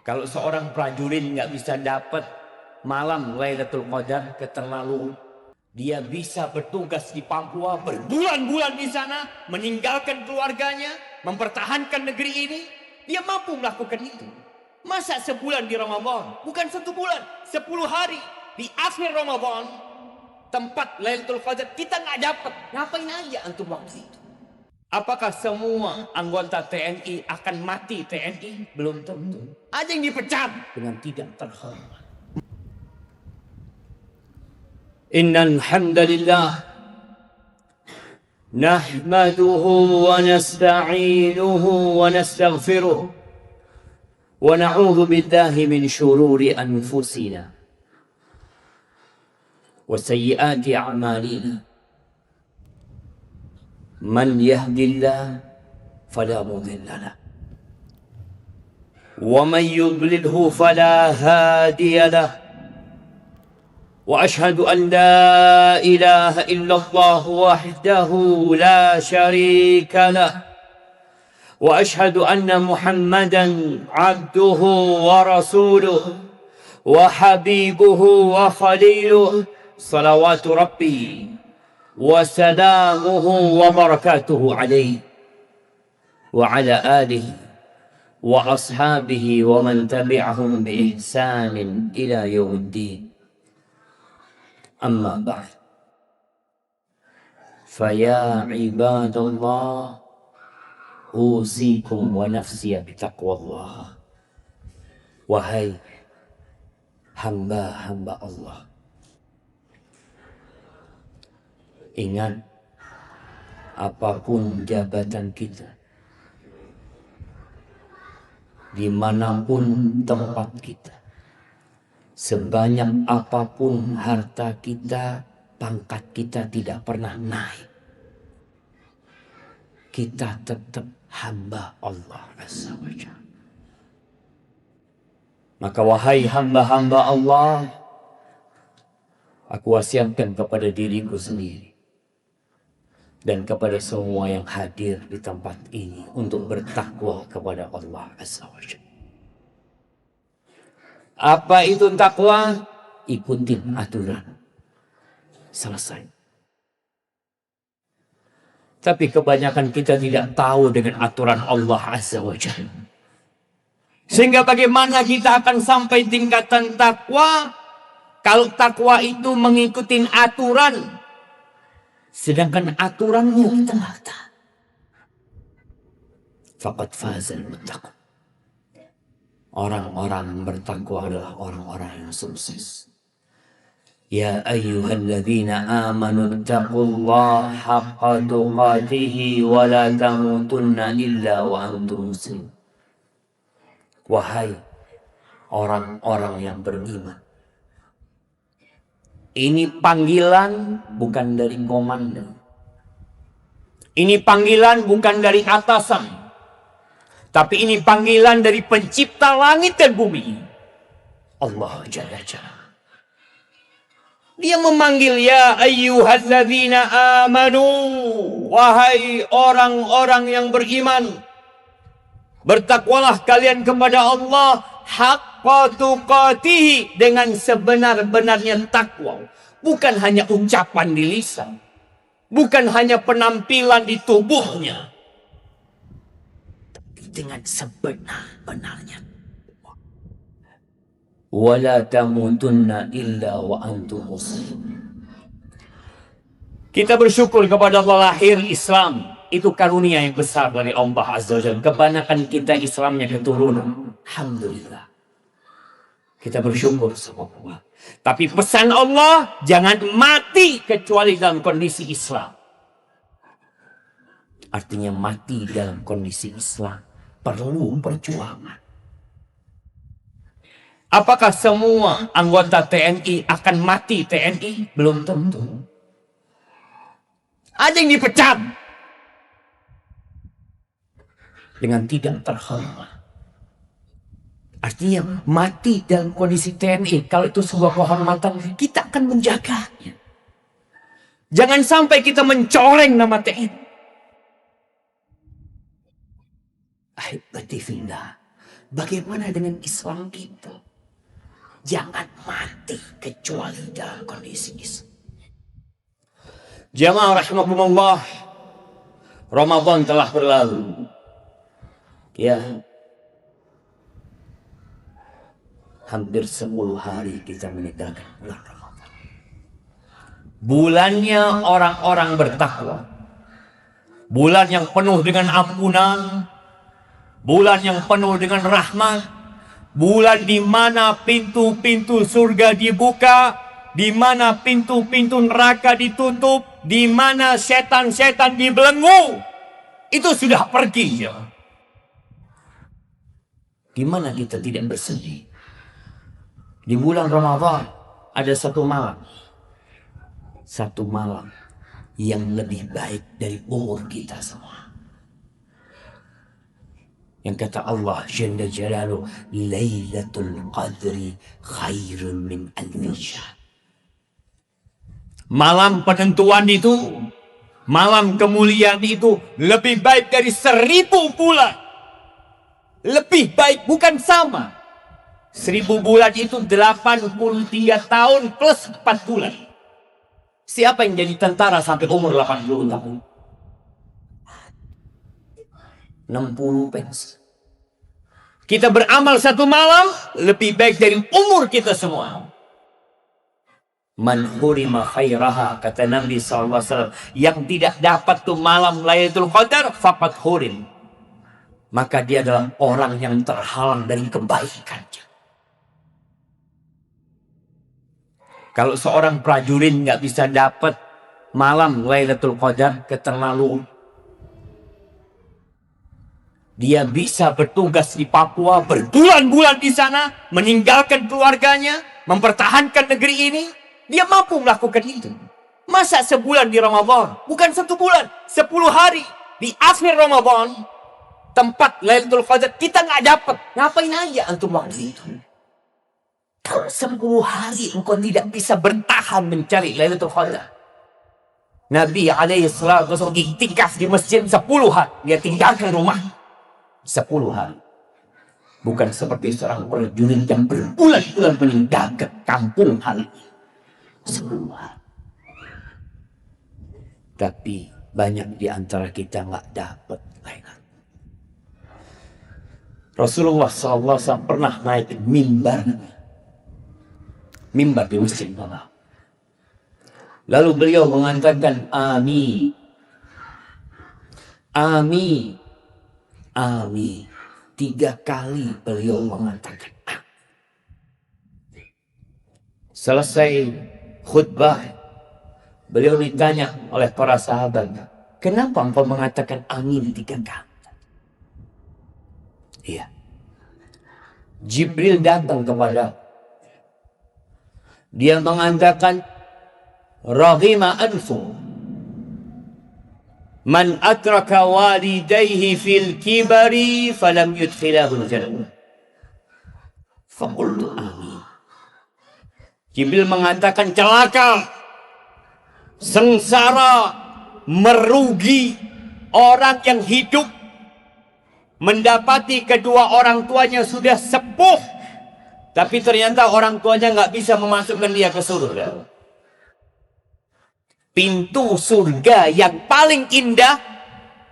Kalau seorang prajurit nggak bisa dapat malam Lailatul Qadar keterlaluan, dia bisa bertugas di Papua berbulan-bulan di sana, meninggalkan keluarganya, mempertahankan negeri ini. Dia mampu melakukan itu. Masa sebulan di Ramadan, bukan 1 bulan, 10 hari di akhir Ramadan, tempat Lailatul Qadar kita nggak dapat. Ngapain aja untuk waktu itu? Apakah semua anggota TNI akan mati TNI? Belum tentu. Ada yang dipecat dengan tidak terhormat. Innal hamdalillah nahmaduhu wa nasta'inuhu wa nastaghfiruh wa na'udzu billahi min shururi anfusina wa sayyiati a'malina. من يهد الله فلا مضل له ومن يضلله فلا هادي له واشهد ان لا اله الا الله وحده لا شريك له واشهد ان محمدا عبده ورسوله وحبيبه وخليله صلوات ربي وسلامه وبركاته عليه وعلى آله وأصحابه ومن تبعهم بإحسان إلى يوم الدين. أما بعد فيا عباد الله أوصيكم ونفسي بتقوى الله. Wahai hamba-hamba Allah, ingat, apapun jabatan kita, dimanapun tempat kita, sebanyak apapun harta kita, pangkat kita tidak pernah naik, kita tetap hamba Allah Azza wa Jalla. Maka wahai hamba-hamba Allah, aku wasiatkan kepada diriku sendiri dan kepada semua yang hadir di tempat ini untuk bertakwa kepada Allah Azza wa Jalla. Apa itu takwa? Ikutin aturan. Selesai. Tapi kebanyakan kita tidak tahu dengan aturan Allah Azza wa Jalla. Sehingga bagaimana kita akan sampai tingkatan takwa kalau takwa itu mengikuti aturan, sedangkan aturannya kita nggak tahu. Faqad fazal muttaqun. Orang-orang bertakwa adalah orang-orang yang sukses. Ya ayyuhalladzina amanu taqullaha haqqa tuqatih wa la tamutunna illa wa antum muslimun. Wahai orang-orang yang beriman, ini panggilan bukan dari komandan. Ini panggilan bukan dari atasan. Tapi ini panggilan dari pencipta langit dan bumi, Allah Jalla Jalla. Dia memanggil, ya ayyuhalladzina amanu, wahai orang-orang yang beriman, bertakwalah kalian kepada Allah haqqa tuqatih, dengan sebenar-benarnya takwa. Bukan hanya ucapan di lisan, bukan hanya penampilan di tubuhnya, tapi dengan sebenar-benarnya. Wala tamutunna illa wa antum muslimun. Kita bersyukur kepada Allah, lahir Islam itu karunia yang besar dari Allah Azza wa Jalla. Kebanyakan kita Islamnya keturunan. Alhamdulillah. Kita bersyukur sama Allah. Tapi pesan Allah, jangan mati kecuali dalam kondisi Islam. Artinya mati dalam kondisi Islam perlu perjuangan. Apakah semua anggota TNI akan mati TNI? Belum tentu. Ada yang dipecat dengan tidak terhormat. Artinya mati dalam kondisi TNI. Kalau itu sebuah kehormatan, kita akan menjaganya. Jangan sampai kita mencoreng nama TNI. Ahibati fillah, Bagaimana dengan Islam kita? Jangan mati kecuali dalam kondisi Islam. Jamaah rahimakumullah, Ramadan telah berlalu. Ya, hampir 10 hari kita meninggalkan bulan Ramadan. Bulannya orang-orang bertakwa. Bulan yang penuh dengan ampunan. Bulan yang penuh dengan rahmat. Bulan di mana pintu-pintu surga dibuka. Di mana pintu-pintu neraka ditutup. Di mana setan-setan dibelenggu. Itu sudah pergi ya. Gimana kita tidak bersedih? Di bulan Ramadan ada satu malam. Satu malam yang lebih baik dari umur kita semua. Yang kata Allah Jalla Jalaluhu, Lailatul Qadri khairun min alfi syahr. Malam penentuan itu, malam kemuliaan itu lebih baik dari 1000 bulan. Lebih baik, bukan sama. 1000 bulan itu 83 tahun plus 4 bulan. Siapa yang jadi tentara sampai umur 80 tahun? 60 pensi. Kita beramal satu malam lebih baik dari umur kita semua. Man hurima khairaha, kata Nabi SAW, yang tidak dapat tuh malam Lailatul Qadar faqad hurim, maka dia adalah orang yang terhalang dari kebaikannya. Kalau seorang prajurit nggak bisa dapat malam Lailatul Qadar, keterlaluan. Dia bisa bertugas di Papua berbulan-bulan di sana, meninggalkan keluarganya, mempertahankan negeri ini. Dia mampu melakukan itu. Masa sebulan di Ramadan? Bukan 1 bulan, 10 hari. Di akhir Ramadan, tempat Lailatul Qadar kita nggak dapat. Ngapain aja antum waktu itu? Kalau 10 hari engkau tidak bisa bertahan mencari Lailatul Qadar. Nabi alaihissalatu wasallam iktikaf di masjid 10 hari. Dia tinggalkan rumah 10 hari. Bukan seperti seorang prajurit yang berbulan-bulan meninggalkan kampung halaman 10 hari. Tapi banyak di antara kita nggak dapat Lailatul. Rasulullah SAW pernah naik mimbar di masjid Nabawi. Lalu beliau mengatakan amin, amin, amin. 3 kali beliau mengatakan amin. Selesai khutbah, beliau ditanya oleh para sahabat, kenapa engkau mengatakan amin 3 kali? Iya. Jibril datang kepada dia mengatakan, Raghima anfu man atraka walidayhi fil kibari falam yudkhilahul jannah. Faqultu amin. Jibril mengatakan celaka, sengsara, merugi orang yang hidup mendapati kedua orang tuanya sudah sepuh, tapi ternyata orang tuanya nggak bisa memasukkan dia ke surga. Pintu surga yang paling indah,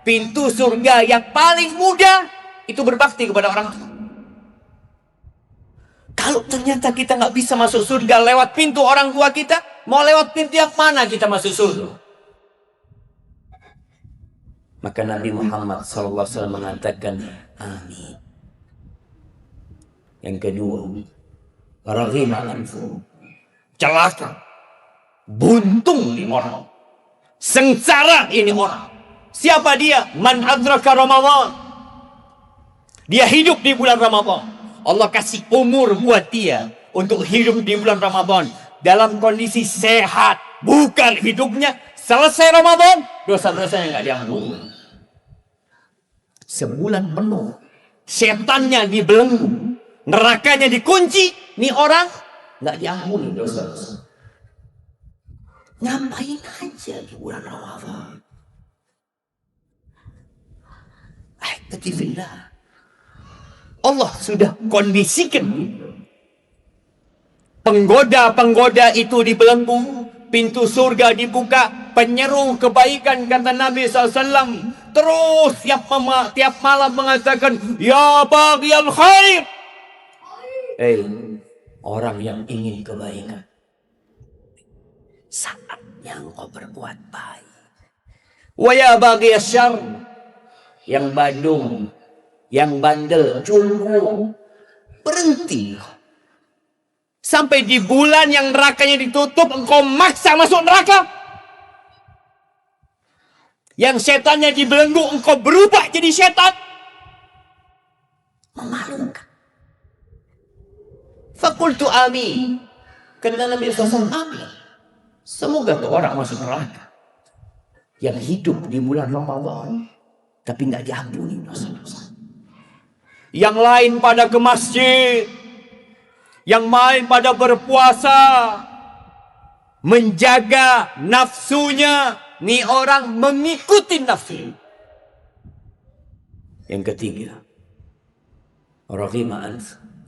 pintu surga yang paling mudah, itu berbakti kepada orang tua. Kalau ternyata kita nggak bisa masuk surga lewat pintu orang tua kita, mau lewat pintu yang mana kita masuk surga? Maka Nabi Muhammad SAW mengatakan amin. Yang kedua, raghima anfu, celaka, buntung ini orang, sengsara ini orang. Siapa dia? Man adraka Ramadan. Dia hidup di bulan Ramadan. Allah kasih umur buat dia untuk hidup di bulan Ramadan dalam kondisi sehat. Bukan hidupnya selesai Ramadan, dosa-dosanya nggak diampuni. Sebulan penuh, setannya dibelenggu, nerakanya dikunci, nih orang nggak diampuni dosa-dosa. Ngapain aja di bulan Ramadan? Ahibati fillah. Allah sudah kondisikan. Penggoda-penggoda itu dibelenggu, pintu surga dibuka, penyeru kebaikan kata Nabi SAW. Terus tiap malam mengatakan, ya baghiyal khair. Orang yang ingin kebaikan, saatnya engkau berbuat baik. Wa ya baghiyas syarr, yang badung, yang bandel, cunggu, berhenti. Sampai di bulan yang nerakanya ditutup, engkau maksa masuk neraka. Yang setannya dibelenggu, engkau berubah jadi setan. Memalukan. Fakultu amin. Kata Nabi SAW, amin. Semoga tuh orang masuk neraka yang hidup di bulan Ramadan tapi nggak diampuni dosa-dosa. Yang lain pada ke masjid, yang lain pada berpuasa, menjaga nafsunya. Nih orang mengikuti nafsu. Yang ketiga, raghima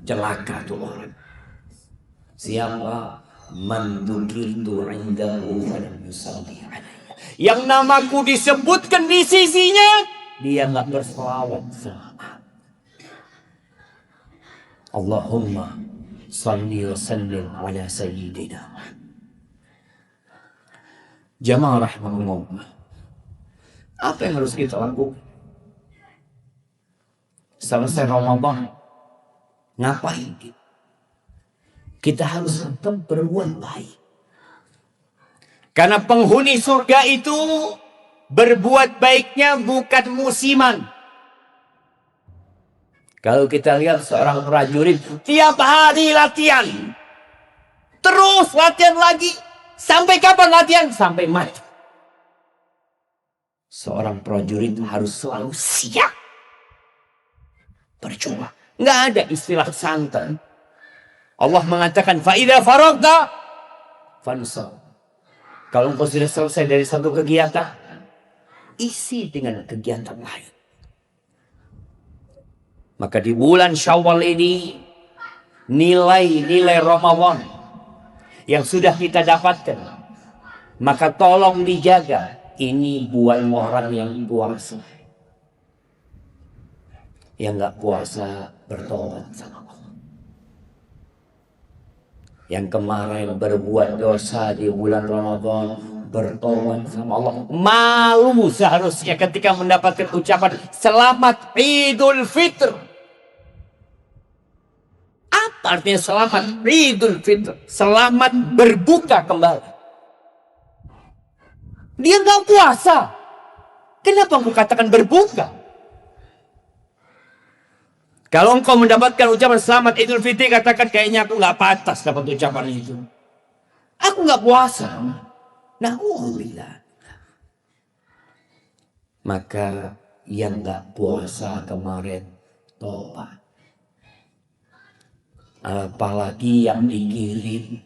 celaka tuh orang. Siapa man dzukirtu 'indahu falam yusalli 'alayya. Yang namaku disebutkan di sisinya, dia enggak berselawat sama. Allahumma shalli wa sallim ala sayyidina. Jamaah rahmatullah. Apa yang harus kita lakukan? Selesai Ramadan, ngapain kita? Kita harus tetap berbuat baik. Karena penghuni surga itu berbuat baiknya bukan musiman. Kalau kita lihat seorang prajurit tiap hari latihan, terus latihan lagi. Sampai kapan latihan? Sampai mati. Seorang prajurit harus selalu siap berjuang. Nggak ada istilah santai. Allah mengatakan, فَإِذَا فَرَغْتَ فَانْصَبْ. Kalau engkau sudah selesai dari satu kegiatan, isi dengan kegiatan lain. Maka di bulan Syawal ini, nilai-nilai Ramadan yang sudah kita dapatkan, maka tolong dijaga. Ini buat orang yang puasa. Yang nggak puasa bertobat sama Allah. Yang kemarin berbuat dosa di bulan Ramadan bertobat sama Allah. Malu seharusnya ketika mendapatkan ucapan Selamat Idul Fitr. Apa artinya selamat Idul Fitr? Selamat berbuka kembali. Dia nggak puasa. Kenapa engkau katakan berbuka? Kalau engkau mendapatkan ucapan selamat Idul Fitri, katakan kayaknya aku nggak pantas dapat ucapan itu. Aku nggak puasa. Na'udzubillah. Maka yang nggak puasa kemarin tobat. Apalagi yang dikirim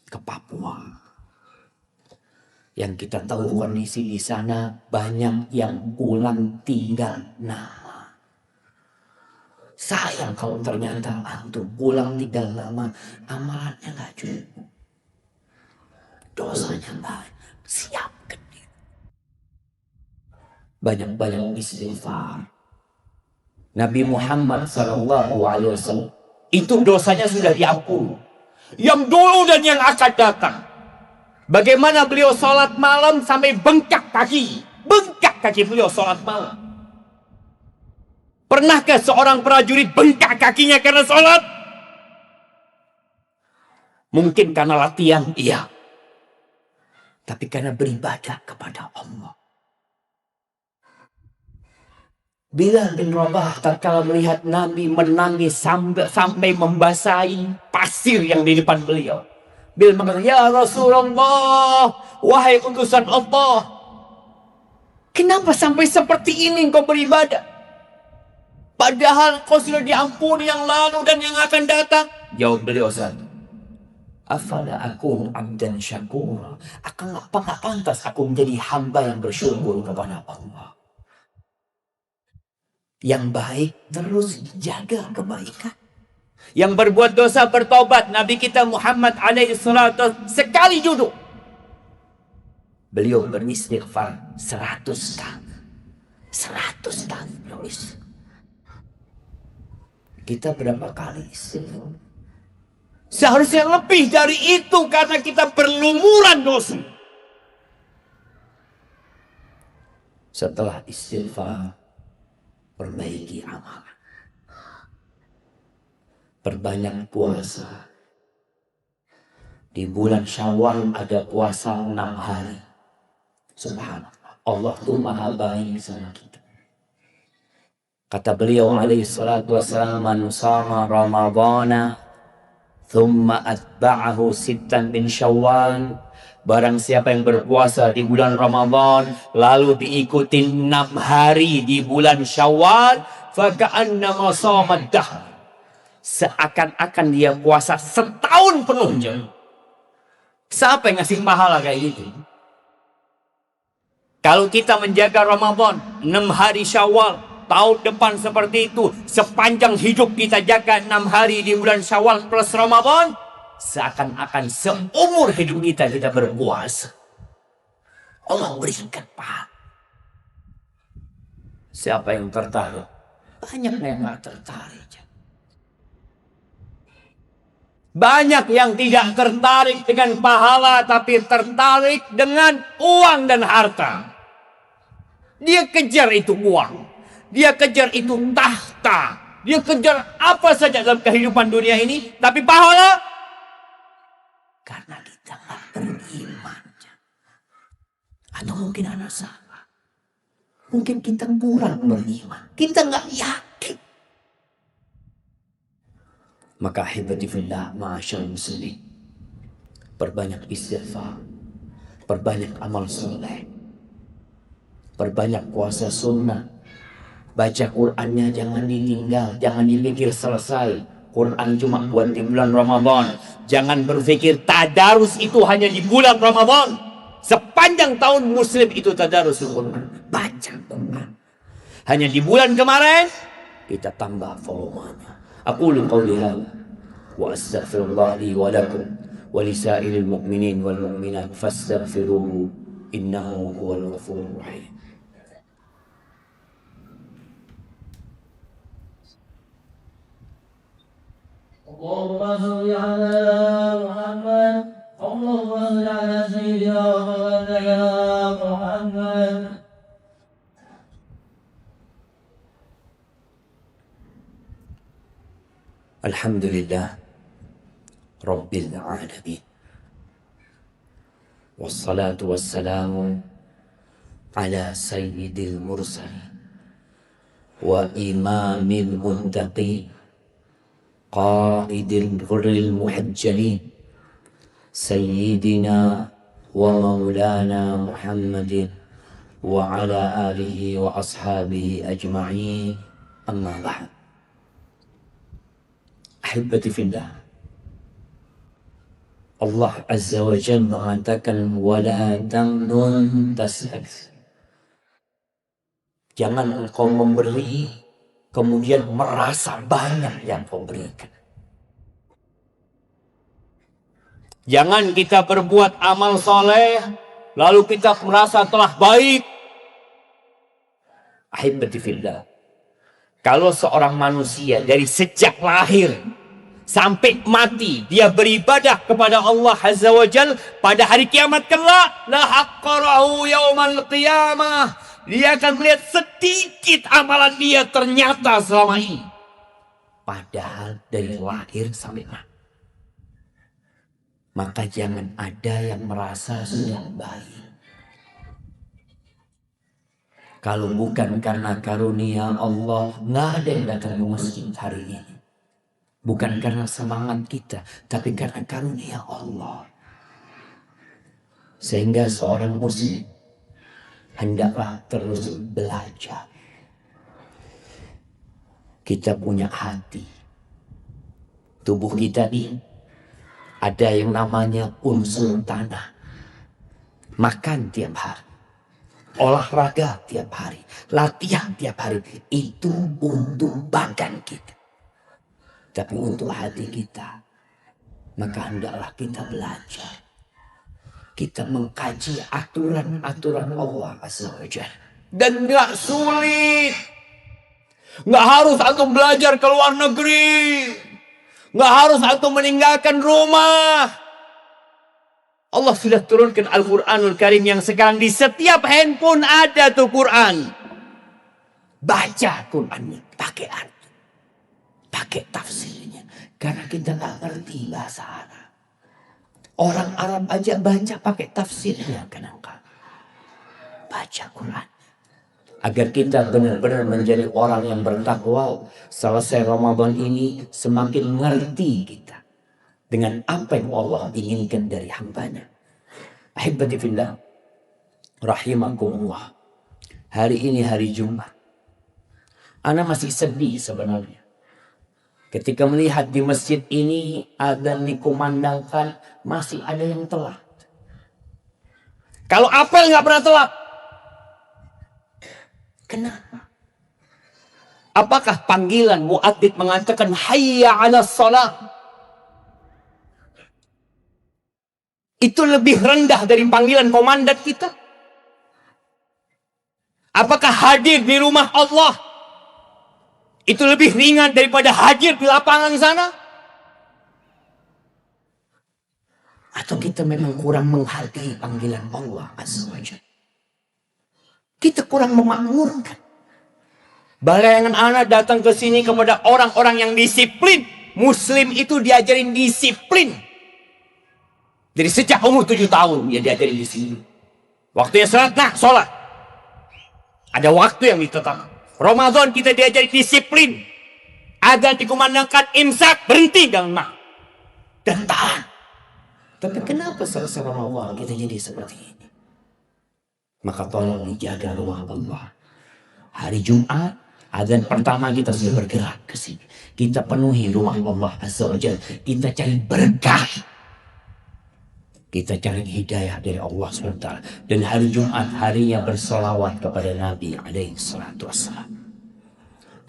ke Papua. Yang kita tahu kondisi di sana banyak yang pulang tinggal nama. Sayang kalau ternyata antum pulang tinggal nama, amalannya nggak cukup, dosanya banyak. Siapkan diri. Banyak-banyak istighfar. Nabi Muhammad SAW itu dosanya sudah diampuni. Yang dulu dan yang akan datang. Bagaimana beliau sholat malam sampai bengkak kaki. Bengkak kaki beliau sholat malam. Pernahkah seorang prajurit bengkak kakinya karena sholat? Mungkin karena latihan, iya. Tapi karena beribadah kepada Allah. Bilal bin Rabah tatkala melihat Nabi menangis sampai membasahi pasir yang di depan beliau. Bilal mengatakan, ya Rasulullah, wahai utusan Allah, kenapa sampai seperti ini engkau beribadah? Padahal kau sudah diampuni yang lalu dan yang akan datang. Jawab beliau satu. Afala akun abdan syakura. Apa nggak pantas aku menjadi hamba yang bersyukur kepada Allah? Yang baik terus jaga kebaikan. Yang berbuat dosa bertobat. Nabi kita Muhammad alaihi salatu sekali duduk, beliau beristighfar 100 tahun. 100 tahun beliau istighfar. Kita berapa kali istighfar? Seharusnya lebih dari itu karena kita berlumuran dosa. Setelah istighfar, perbaiki amalan. Perbanyak puasa. Di bulan Syawal ada puasa 6 hari. Subhanallah. Allah tuh maha baik sama kita. Kata beliau alaihi salatu wassalam, man sama Ramadana thumma atba'ahu sittan min Syawal. Barang siapa yang berpuasa di bulan Ramadan lalu diikuti 6 hari di bulan Syawal, faka'annama shomad dahr. Seakan-akan dia puasa setahun penuh. Siapa yang ngasih pahala kayak gitu? Kalau kita menjaga Ramadan 6 hari Syawal, tahun depan seperti itu, sepanjang hidup kita jaga 6 hari di bulan Syawal plus Ramadan, seakan-akan seumur hidup kita berpuasa. Allah berikan pahala. Siapa yang tertarik? Banyak yang gak tertarik. Banyak yang tidak tertarik dengan pahala, tapi tertarik dengan uang dan harta. Dia kejar itu uang. Dia kejar itu tahta. Dia kejar apa saja dalam kehidupan dunia ini. Tapi pahala, karena kita gak beriman. Atau mungkin anak salah. Mungkin kita kurang beriman. Kita gak yakin. Maka ahibati fillah, ma'asyar muslimin, perbanyak istighfar, perbanyak amal soleh, perbanyak puasa sunnah, baca Qur'annya jangan ditinggal, jangan dipikir selesai. Quran cuma buat di bulan Ramadan. Jangan berpikir tadarus itu hanya di bulan Ramadan. Sepanjang tahun muslim itu tadarus Quran, baca Quran. Hanya di bulan kemarin kita tambah volumenya. أقول قولي هذا وأستغفر الله لي ولكم ولسائر المؤمنين والمؤمنات فاستغفروه إنه هو الغفور الرحيم. اللهم صل على محمد اللهم صل على سيدنا محمد. Alhamdulillah Rabbil Alamin. Wassalatu wassalamu ala sayyidil mursalin wa imamil muttaqin qaidil ghurril muhajjalin sayyidina wa maulana Muhammadin wa ala alihi wa ashabihi ajma'in. Amma ba'd. Ahibati fillah, Allah Azza wa Jalla mengatakan wala tamnun tastakthir. Jangan engkau memberi kemudian merasa banyak yang kau berikan. Jangan kita berbuat amal soleh lalu kita merasa telah baik. Ahibati fillah, kalau seorang manusia dari sejak lahir sampai mati dia beribadah kepada Allah Azza wa Jal, pada hari kiamat kelak la haqqarahu yaumal qiyamah, dia akan melihat sedikit amalan dia ternyata selama ini, padahal dari lahir sampai mati. Maka jangan ada yang merasa sudah baik. Kalau bukan karena karunia Allah, nggak ada yang datang ke masjid hari ini. Bukan karena semangat kita, tapi karena karunia Allah. Sehingga seorang muslim hendaklah terus belajar. Kita punya hati. Tubuh kita ini ada yang namanya unsur tanah. Makan tiap hari. olahraga tiap hari, latihan tiap hari. Itu untuk badan kita. Tapi untuk hati kita, maka hendaklah kita belajar. Kita mengkaji aturan-aturan Allah Azza wa Jalla. Dan gak sulit. Gak harus antum belajar ke luar negeri. Gak harus antum meninggalkan rumah. Allah sudah turunkan Al-Quranul Karim yang sekarang di setiap handphone ada tuh Quran. Baca Qurannya, pakai arti, pakai tafsirnya. Karena kita gak ngerti bahasa Arab. Orang Arab aja baca pakai tafsirnya kadang-kadang. Baca Quran. Agar kita benar-benar menjadi orang yang bertakwa. Selesai Ramadan ini semakin ngerti kita dengan apa yang Allah inginkan dari hambanya. Ahibati fillah, rahimakumullah. Hari ini hari Jumat. Ana masih sedih sebenarnya. Ketika melihat di masjid ini adzan dikumandangkan, masih ada yang telat. Kalau apel nggak pernah telat. Kenapa? Apakah panggilan muadzin mengatakan hayya 'alas shalah itu lebih rendah dari panggilan komandan kita? Apakah hadir di rumah Allah itu lebih ringan daripada hadir di lapangan sana? Atau kita memang kurang menghargai panggilan Allah Azza wa Jalla? Kita kurang memakmurkan. Bayangan anak datang ke sini kepada orang-orang yang disiplin. Muslim itu diajarin disiplin. Dari sejak umur 7 tahun dia diajarin di sini. Waktunya sholat, nah sholat. Ada waktu yang ditetapkan. Ramadan kita diajarin disiplin. Adzan dikumandangkan, imsak, berhenti dan dan tahan. Tapi kenapa selesai Ramadan kita jadi seperti ini? Maka tolong dijaga ruang Allah. Hari Jumat, adzan pertama kita sudah bergerak ke sini. Kita penuhi ruang Allah Azza wa Jalla. Kita cari berkah. Kita cari hidayah dari Allah SWT. Dan hari Jumat, harinya bersolawat kepada Nabi alaihi salatu wassalam.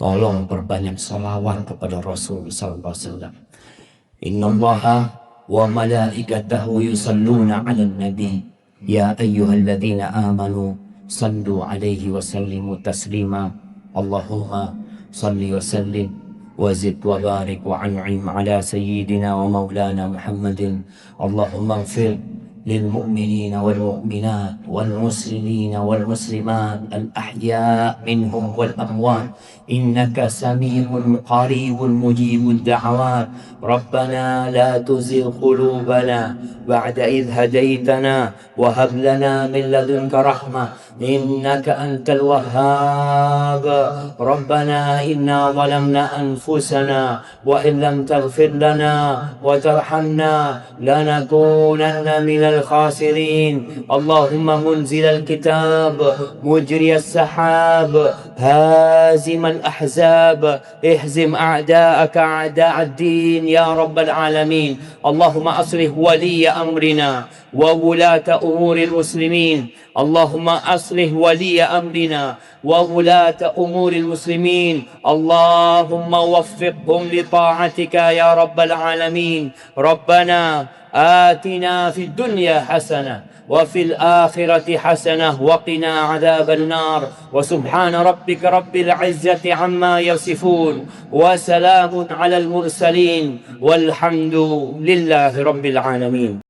Tolong perbanyak solawat kepada Rasul sallallahu alaihi wasallam. Inna Allaha wa malaikatahu yusalluna 'alan nabi. Ya ayyuhalladzina amanu sallu alaihi wa sallimu taslima. Allahumma salli wa sallim wa zid wa barik wa an'im ala sayyidina wa maulana Muhammadin. Allahumma ighfir للمؤمنين والمؤمنات والمسلمين والمسلمات الأحياء منهم والأموات إنك سميع قريب مجيب الدعوات ربنا لا تزغ قلوبنا بعد إذ هديتنا وهب لنا من لدنك رحمة إنك أنت الوهاب ربنا إنا ظلمنا أنفسنا وإن لم تغفر لنا وترحمنا لنكونن من الخاسرين اللهم منزل الكتاب مجري السحاب هازم الأحزاب اهزم أعداءك أعداء الدين يا رب العالمين اللهم أصلح ولي أمرنا وولاة أمور المسلمين اللهم أصلح ولي أمرنا وولاة أمور المسلمين اللهم وفقهم لطاعتك يا رب العالمين ربنا آتنا في الدنيا حسنة وفي الآخرة حسنة وقنا عذاب النار وسبحان ربك رب العزة عما يصفون وسلام على المرسلين والحمد لله رب العالمين.